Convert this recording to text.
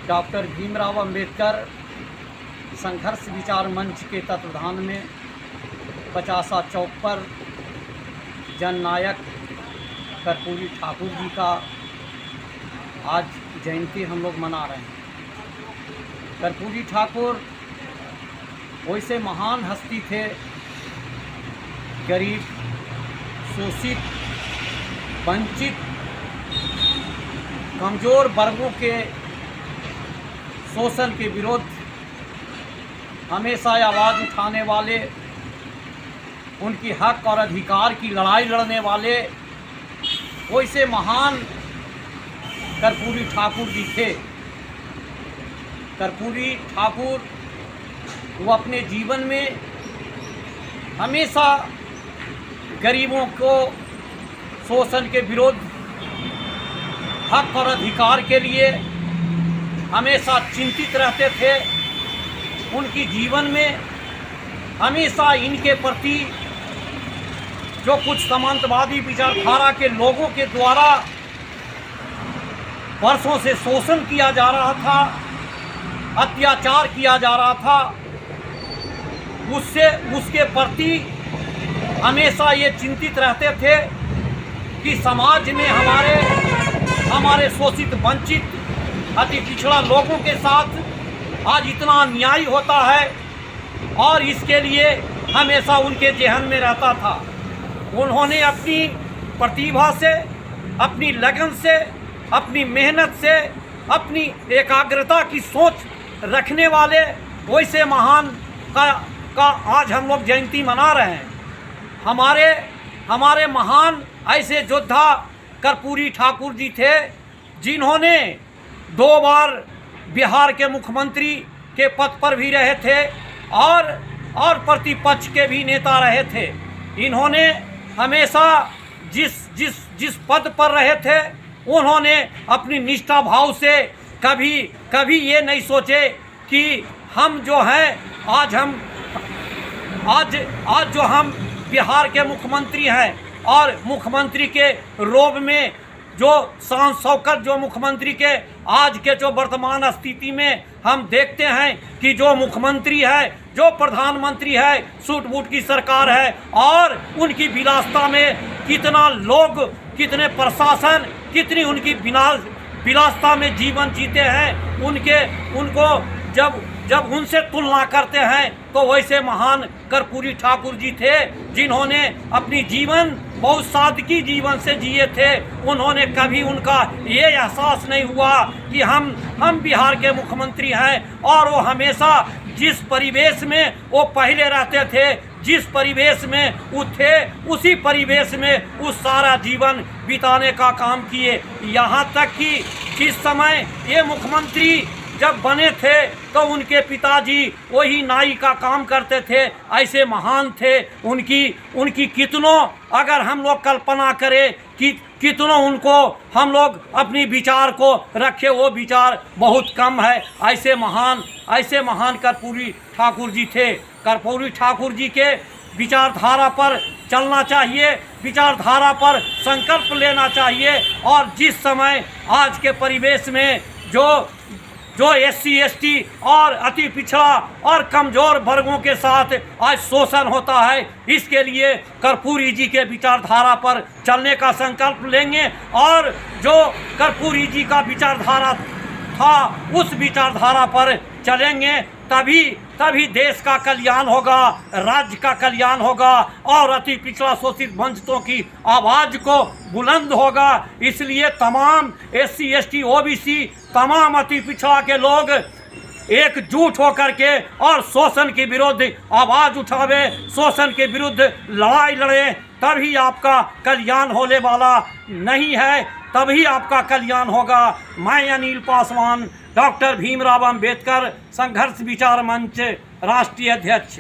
Doctor Bhimrao Ambedkar संघर्ष विचार मंच के तत्वाधान में 50 चौक पर जननायक कर्पूरी ठाकुर जी का आज जयंती हम लोग मना रहे हैं। कर्पूरी ठाकुर वैसे महान हस्ती थे, गरीब, शोषित, वंचित, कमज़ोर वर्गों के शोषण के विरुद्ध हमेशा आवाज़ उठाने वाले, उनकी हक और अधिकार की लड़ाई लड़ने वाले वैसे महान कर्पूरी ठाकुर जी थे। कर्पूरी ठाकुर वो अपने जीवन में हमेशा गरीबों को शोषण के विरुद्ध, हक और अधिकार के लिए हमेशा चिंतित रहते थे। उनकी जीवन में हमेशा इनके प्रति जो कुछ सामंतवादी विचारधारा के लोगों के द्वारा वर्षों से शोषण किया जा रहा था, अत्याचार किया जा रहा था, उसके प्रति हमेशा ये चिंतित रहते थे कि समाज में हमारे शोषित, वंचित, अति पिछड़ा लोगों के साथ आज इतना अन्याय होता है और इसके लिए हमेशा उनके ज़हन में रहता था। उन्होंने अपनी प्रतिभा से, अपनी लगन से, अपनी मेहनत से, अपनी एकाग्रता की सोच रखने वाले वैसे महान का आज हम लोग जयंती मना रहे हैं। हमारे महान ऐसे योद्धा कर्पूरी ठाकुर जी थे, जिन्होंने 2 बार बिहार के मुख्यमंत्री के पद पर भी रहे थे और प्रतिपक्ष के भी नेता रहे थे। इन्होंने हमेशा जिस पद पर रहे थे, उन्होंने अपनी निष्ठा भाव से कभी ये नहीं सोचे कि हम जो हैं आज जो हम बिहार के मुख्यमंत्री हैं और मुख्यमंत्री के रोब में जो शान शौकत जो मुख्यमंत्री के आज के जो वर्तमान स्थिति में हम देखते हैं कि जो मुख्यमंत्री है, जो प्रधानमंत्री है, सूट बूट की सरकार है और उनकी विलासिता में कितना लोग, कितने प्रशासन, कितनी उनकी विलासिता में जीवन जीते हैं, उनको जब उनसे तुलना करते हैं तो वैसे महान कर्पूरी ठाकुर जी थे, जिन्होंने अपनी जीवन बहुत सादगी जीवन से जिए थे। उन्होंने कभी उनका ये एहसास नहीं हुआ कि हम बिहार के मुख्यमंत्री हैं और वो हमेशा जिस परिवेश में वो पहले रहते थे, जिस परिवेश में वो थे, उसी परिवेश में उस सारा जीवन बिताने का काम किए। यहाँ तक कि जिस समय ये मुख्यमंत्री जब बने थे तो उनके पिताजी वही नाई का काम करते थे। ऐसे महान थे। उनकी कितनों अगर हम लोग कल्पना करें कि कितनों उनको हम लोग अपनी विचार को रखे, वो विचार बहुत कम है। ऐसे महान कर्पूरी ठाकुर जी थे। कर्पूरी ठाकुर जी के विचारधारा पर चलना चाहिए, विचारधारा पर संकल्प लेना चाहिए। और जिस समय आज के परिवेश में जो SC ST और अति पिछड़ा और कमज़ोर वर्गों के साथ आज शोषण होता है, इसके लिए कर्पूरी जी के विचारधारा पर चलने का संकल्प लेंगे और जो कर्पूरी जी का विचारधारा था उस विचारधारा पर चलेंगे, तभी देश का कल्याण होगा, राज्य का कल्याण होगा और अति पिछड़ा शोषित वंचितों की आवाज़ को बुलंद होगा। इसलिए तमाम SC ST OBC तमाम अति पिछड़ा के लोग एकजुट होकर के और शोषण के विरुद्ध आवाज़ उठावे, शोषण के विरुद्ध लड़ाई लड़े, तभी आपका कल्याण होने वाला नहीं है, तभी आपका कल्याण होगा। मैं अनिल पासवान, डॉक्टर भीमराव अंबेडकर संघर्ष विचार मंच राष्ट्रीय अध्यक्ष।